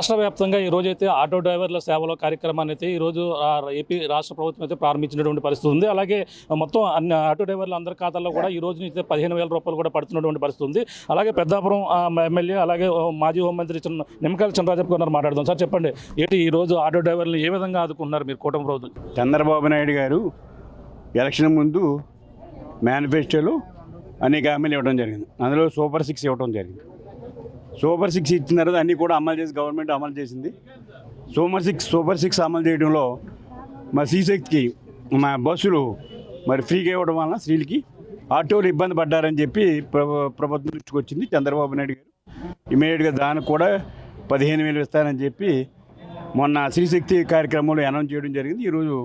రాష్ట్ర వ్యాప్తంగా ఈ రోజైతే ఆటో డ్రైవర్ల సేవలో కార్యక్రమాన్ని అయితే ఈరోజు ఏపీ రాష్ట్ర ప్రభుత్వం అయితే ప్రారంభించినటువంటి పరిస్థితి ఉంది. అలాగే మొత్తం అన్ని ఆటో డ్రైవర్ల అందరి ఖాతాల్లో కూడా ఈ రోజు నుంచి 15,000 రూపాయలు కూడా పడుతున్నటువంటి పరిస్థితి ఉంది. అలాగే పెద్దాపురం ఎమ్మెల్యే అలాగే మాజీ హోంమంత్రి నిమ్మకాయల చినరాజప్ప గారు మాట్లాడదాం. సార్ చెప్పండి, ఏంటి ఈ రోజు ఆటో డ్రైవర్లు ఏ విధంగా ఆదుకున్నారు మీరు కూటమి ప్రభుత్వం? చంద్రబాబు నాయుడు గారు ఎలక్షన్ ముందు మేనిఫెస్టోలో అనేక హామీలు ఇవ్వడం జరిగింది. అందులో సూపర్ 6 ఇవ్వడం జరిగింది. సూపర్ 6 ఇచ్చిన తర్వాత అన్నీ కూడా అమలు చేసి గవర్నమెంట్ అమలు చేసింది. సూపర్ 6 అమలు చేయడంలో మా శ్రీశక్తికి మా బస్సులు మరి ఫ్రీగా ఇవ్వడం వలన స్త్రీలకి ఆటోలు ఇబ్బంది పడ్డారని చెప్పి ప్రభుత్వం దృష్టికి వచ్చింది. చంద్రబాబు నాయుడు గారు ఇమీడియట్గా దానికి కూడా 15,000 ఇస్తారని చెప్పి మొన్న శ్రీశక్తి కార్యక్రమంలో అనౌన్స్ చేయడం జరిగింది. ఈరోజు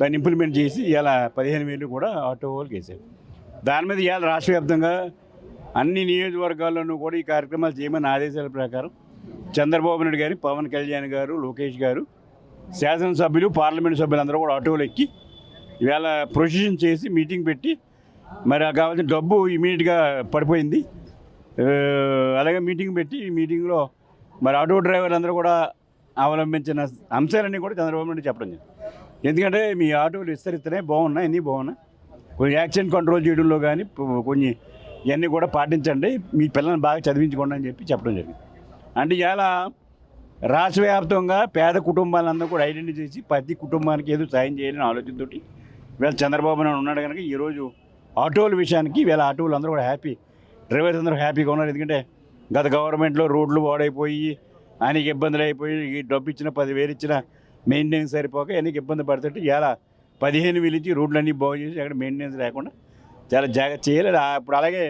దాన్ని ఇంప్లిమెంట్ చేసి ఇలా 15,000 కూడా ఆటో వాళ్ళకి వేశారు. దాని మీద ఇవాళ రాష్ట్ర వ్యాప్తంగా అన్ని నియోజకవర్గాల్లోనూ కూడా ఈ కార్యక్రమాలు చేయమని ఆదేశాల ప్రకారం చంద్రబాబు నాయుడు గారు, పవన్ కళ్యాణ్ గారు, లోకేష్ గారు, శాసనసభ్యులు, పార్లమెంట్ సభ్యులందరూ కూడా ఆటోలు ఎక్కి ఇవాళ ప్రొసెషన్ చేసి మీటింగ్ పెట్టి మరి కావాల్సిన డబ్బు ఇమీడియట్గా పడిపోయింది. అలాగే మీటింగ్ పెట్టి ఈ మీటింగ్లో మరి ఆటో డ్రైవర్లు అందరూ కూడా అవలంబించిన అంశాలన్నీ కూడా చంద్రబాబు నాయుడు చెప్పడం జరిగింది. ఎందుకంటే మీ ఆటోలు విస్తరిస్తేనే బాగున్నాయి, అన్నీ బాగున్నాయి, కొన్ని యాక్సిడెంట్ కంట్రోల్ చేయడంలో కానీ కొన్ని ఇవన్నీ కూడా పాటించండి, మీ పిల్లల్ని బాగా చదివించుకోండి అని చెప్పి చెప్పడం జరిగింది. అంటే ఇలా రాష్ట్ర వ్యాప్తంగా పేద కుటుంబాలందరూ కూడా ఐడెంటిఫై చేసి ప్రతి కుటుంబానికి ఏదో సాయం చేయాలని ఆలోచనతో వీళ్ళ చంద్రబాబు నాయుడు ఉన్నాడు కనుక ఈరోజు ఆటోల విషయానికి వీళ్ళ ఆటోలు అందరూ కూడా హ్యాపీ, డ్రైవర్స్ అందరూ హ్యాపీగా ఉన్నారు. ఎందుకంటే గత గవర్నమెంట్లో రోడ్లు పాడైపోయి ఆయనకి ఇబ్బందులు అయిపోయి డబ్బు ఇచ్చిన 10,000 ఇచ్చిన మెయింటెనెన్స్ సరిపోక ఆయనకి ఇబ్బంది పడుతుంటే ఇలా 15,000 ఇచ్చి రోడ్లన్నీ బాగు చేసి అక్కడ మెయింటెనెన్స్ లేకుండా చాలా జాగ్రత్త చేయాలి. ఇప్పుడు అలాగే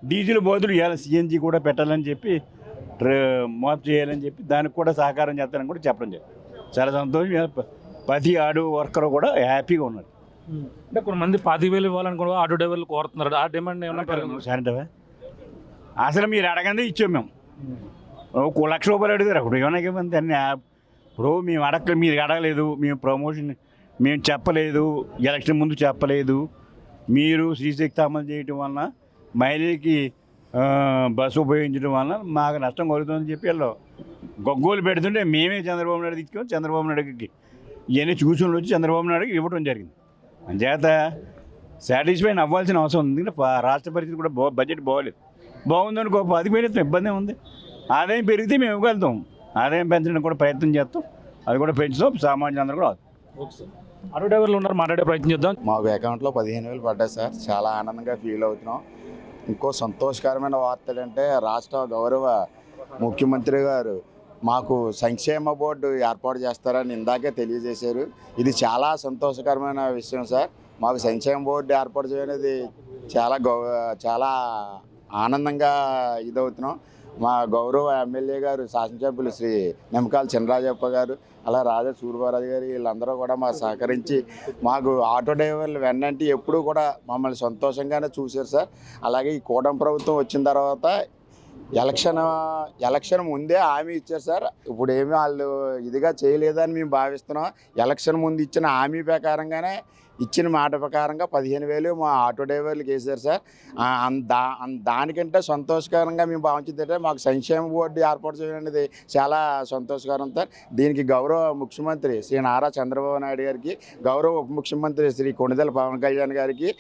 డీజిల్ బదులు ఇవాళ సిఎన్జి కూడా పెట్టాలని చెప్పి మార్పు చేయాలని చెప్పి దానికి కూడా సహకారం చేస్తానని కూడా చెప్పడం జరిగింది. చాలా సంతోషం. ప్రతి ఆటో వర్కర్ కూడా హ్యాపీగా ఉన్నారు. అంటే కొంతమంది 10,000 ఇవ్వాలని కూడా ఆటో డ్రైవర్లు కోరుతున్నారు. ఆ డిమాండ్ ఏమన్నా సరే అసలు మీరు అడగందే ఇచ్చాం మేము. 1,00,000 రూపాయలు అడిగారు అప్పుడు ఏమన్నా అన్నీ. ఇప్పుడు మీరు అడగలేదు, మేము ప్రమోషన్ మేము చెప్పలేదు, ఎలక్షన్ ముందు చెప్పలేదు, మీరు శ్రీశక్తి అమలు చేయటం వలన మహిళలకి బస్సు ఉపయోగించడం వలన మాకు నష్టం కలుగుతుందని చెప్పి వాళ్ళు గొగ్గోలు పెడుతుంటే మేమే చంద్రబాబు నాయుడు తీసుకొని చంద్రబాబు నాయుడుకి ఇవన్నీ చూసుకుని వచ్చి చంద్రబాబు నాయుడుకి ఇవ్వడం జరిగింది. అంచేత సాటిస్ఫైన్ అవ్వాల్సిన అవసరం ఉంది. రాష్ట్ర పరిస్థితి కూడా బడ్జెట్ బాగోలేదు. బాగుందనుకో 10,000 ఇబ్బంది ఉంది. ఆదాయం పెరిగితే మేము ఇవ్వగలుగుతాం, ఆదాయం పెంచడానికి కూడా ప్రయత్నం చేస్తాం, అది కూడా పెంచుతాం. సామాన్యులందరూ కూడా ఆటో డ్రైవర్లు ఉన్నారు, మాట్లాడే ప్రయత్నం చేద్దాం. మాకు అకౌంట్లో 15,000 పడ్డాయి సార్. చాలా ఆనందంగా ఫీల్ అవుతున్నాం. ఇంకో సంతోషకరమైన వార్తలు అంటే రాష్ట్ర గౌరవ ముఖ్యమంత్రి గారు మాకు సంక్షేమ బోర్డు ఏర్పాటు చేస్తారని ఇందాకే తెలియజేశారు. ఇది చాలా సంతోషకరమైన విషయం సార్. మాకు సంక్షేమ బోర్డు ఏర్పాటు చేయనేది చాలా ఆనందంగా ఇదవుతున్నాం. మా గౌరవ ఎమ్మెల్యే గారు, శాసనసభ్యులు శ్రీ నిమ్మకాయల చినరాజప్ప గారు, అలా రాజా సూర్యబారాజు గారు, వీళ్ళందరూ కూడా మాకు సహకరించి మాకు ఆటో డ్రైవర్లు వెన్నంటి ఎప్పుడూ కూడా మమ్మల్ని సంతోషంగానే చూశారు సార్. అలాగే ఈ కూటమి ప్రభుత్వం వచ్చిన తర్వాత ఎలక్షన్ ముందే హామీ ఇచ్చారు సార్. ఇప్పుడు ఏమీ వాళ్ళు ఇదిగా చేయలేదని మేము భావిస్తున్నాం. ఎలక్షన్ ముందు ఇచ్చిన హామీ ప్రకారంగానే, ఇచ్చిన మాట ప్రకారంగా 15,000 మా ఆటో డ్రైవర్లకు వేశారు సార్. దానికంటే సంతోషకరంగా మేము భావించిందంటే మాకు సంక్షేమ బోర్డు ఏర్పాటు చేయడం అనేది చాలా సంతోషకరం సార్. దీనికి గౌరవ ముఖ్యమంత్రి శ్రీ నారా చంద్రబాబు నాయుడు గారికి, గౌరవ ఉప ముఖ్యమంత్రి శ్రీ కొణిదెల పవన్ కళ్యాణ్ గారికి,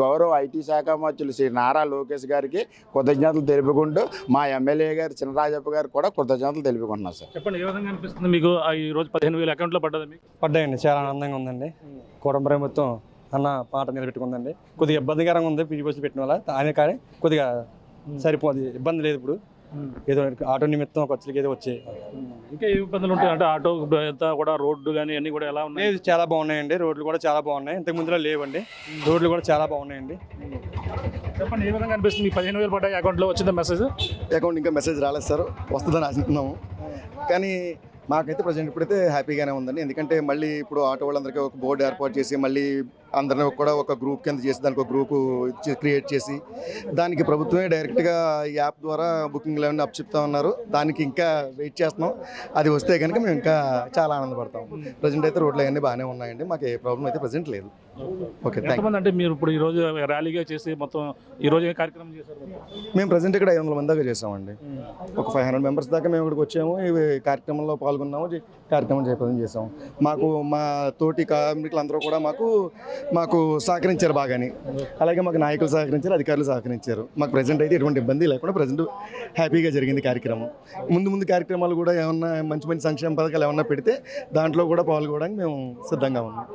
గౌరవ ఐటీ శాఖ మంత్రులు శ్రీ నారా లోకేష్ గారికి కృతజ్ఞతలు తెలుపుకుంటూ మా ఎమ్మెల్యే గారు చినరాజప్ప గారు కూడా కృతజ్ఞతలు తెలుపుకుంటున్నారు సార్. చెప్పండి, ఏ విధంగా అనిపిస్తుంది మీకు ఈ రోజు 15,000 అకౌంట్లో పడ్డాయండి? చాలా ఆనందంగా ఉందండి. కూటమి ప్రభుత్వం అన్న పాట నిలబెట్టుకుందండి. కొద్దిగా ఇబ్బందికరంగా ఉంది పీజీ బస్సులు పెట్టిన వల్ల, ఆయన కానీ కొద్దిగా సరిపోదు, ఇబ్బంది లేదు. ఇప్పుడు ఏదో ఆటో నిమిత్తం ఖర్చులకి ఏదో వచ్చాయి. ఇంకా ఏ ఇబ్బందులు ఉంటాయి అంటే ఆటో కూడా రోడ్డు కానీ అన్నీ కూడా ఎలా ఉన్నాయి? చాలా బాగున్నాయండి, రోడ్లు కూడా చాలా బాగున్నాయి, ఇంతకు ముందులో లేవండి. రోడ్లు కూడా చాలా బాగున్నాయండి. చెప్పండి, ఏ విధంగా అనిపిస్తుంది? 15,000 పడ్డాయి అకౌంట్లో వచ్చిందా మెసేజ్? అకౌంట్ ఇంకా మెసేజ్ రాలేదు సార్, వస్తుందని ఆశిస్తున్నాము. కానీ మాకైతే ప్రజెంట్ ఇప్పుడైతే హ్యాపీగానే ఉందండి. ఎందుకంటే మళ్ళీ ఇప్పుడు ఆటో వాళ్ళందరికీ ఒక బోర్డు ఏర్పాటు చేసి మళ్ళీ అందరిని కూడా ఒక గ్రూప్ కింద చేసి దానికి ఒక గ్రూపు క్రియేట్ చేసి దానికి ప్రభుత్వమే డైరెక్ట్గా ఈ యాప్ ద్వారా బుకింగ్లు అవన్నీ అప్పచెప్తా ఉన్నారు. దానికి ఇంకా వెయిట్ చేస్తున్నాం. అది వస్తే కనుక మేము ఇంకా చాలా ఆనందపడతాం. ప్రజెంట్ అయితే రోడ్లు అవన్నీ బాగానే ఉన్నాయండి. మాకు ఏ ప్రాబ్లం అయితే ప్రజెంట్ లేదు. ఓకే, థ్యాంక్ ఎంతమంది అంటే మీరు ఇప్పుడు ఈరోజు ర్యాలీగా చేసి మొత్తం ఈరోజు ఏ కార్యక్రమం చేశారు? మేము ప్రజెంట్ ఇక్కడ 500 మంది దాకా చేసామండి. ఒక 500 మెంబర్స్ దాకా మేము ఇక్కడికి వచ్చాము. ఈ కార్యక్రమంలో పాల్గొన్నాము, కార్యక్రమం జయప్రదం చేసాము. మాకు మా తోటి కార్మికులు అందరూ కూడా మాకు సహకరించారు బాగాని. అలాగే మాకు నాయకులు సహకరించారు, అధికారులు సహకరించారు. మాకు ప్రజెంట్ అయితే ఎటువంటి ఇబ్బంది లేకుండా ప్రజెంట్ హ్యాపీగా జరిగింది కార్యక్రమం. ముందు కార్యక్రమాలు కూడా ఏమన్నా మంచి సంక్షేమ పథకాలు ఏమన్నా పెడితే దాంట్లో కూడా పాల్గొనడానికి మేము సిద్ధంగా ఉన్నాం.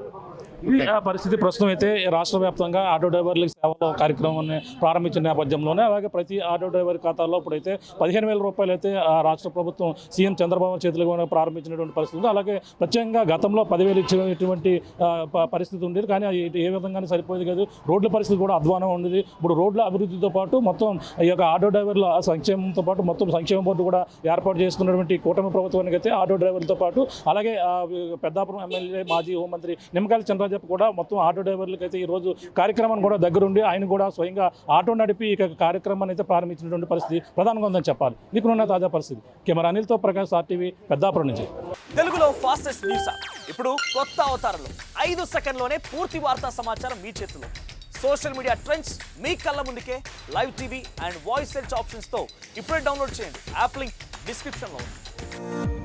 ఈ పరిస్థితి ప్రస్తుతం అయితే రాష్ట్ర వ్యాప్తంగా ఆటో డ్రైవర్లకు సేవలో కార్యక్రమాన్ని ప్రారంభించిన నేపథ్యంలోనే అలాగే ప్రతి ఆటో డ్రైవర్ ఖాతాలో ఇప్పుడైతే 15,000 రూపాయలు అయితే ఆ రాష్ట్ర ప్రభుత్వం సీఎం చంద్రబాబు చేతులుగా ప్రారంభించినటువంటి పరిస్థితి ఉంది. అలాగే ప్రత్యేకంగా గతంలో 10,000 ఇచ్చినటువంటి పరిస్థితి ఉండేది. కానీ అది ఏ విధంగానే సరిపోయేది కాదు. రోడ్ల పరిస్థితి కూడా అధ్వానం ఉండేది. ఇప్పుడు రోడ్ల అభివృద్ధితో పాటు మొత్తం ఈ యొక్క ఆటో డ్రైవర్ల సంక్షేమంతో పాటు మొత్తం సంక్షేమ బోర్డు కూడా ఏర్పాటు చేస్తున్నటువంటి కూటమి ప్రభుత్వానికి అయితే ఆటో డ్రైవర్లతో పాటు అలాగే పెద్దాపురం ఎమ్మెల్యే మాజీ హోంమంత్రి నిమ్మకాయల చంద్రరాజప్ప కూడా మొత్తం ఆటో డ్రైవర్లకు అయితే ఈరోజు కార్యక్రమాన్ని కూడా దగ్గరుండి ఆయన కూడా స్వయంగా ఆటో నడిపి ఈ కార్యక్రమాన్ని అయితే ప్రారంభించినటువంటి పరిస్థితి ప్రధానంగా ఉందని చెప్పాలి. మీకున్న తాజా పరిస్థితి. కెమెరా అనిల్తో ప్రకాష్, RTV, పెద్దాపురం నుంచి. తెలుగులో ఫాస్టెస్ట్ న్యూస్ యాప్ ఇప్పుడు కొత్త అవతారంలో 5 సెకండ్లోనే పూర్తి వార్తా సమాచారం మీ చేతిలో. సోషల్ మీడియా ట్రెండ్స్ మీ కళ్ళ ముందుకే live TV and voice search ఆప్షన్స్తో ఇప్పుడే డౌన్లోడ్ చేయండి. యాప్ లింక్ డిస్క్రిప్షన్లో ఉంది.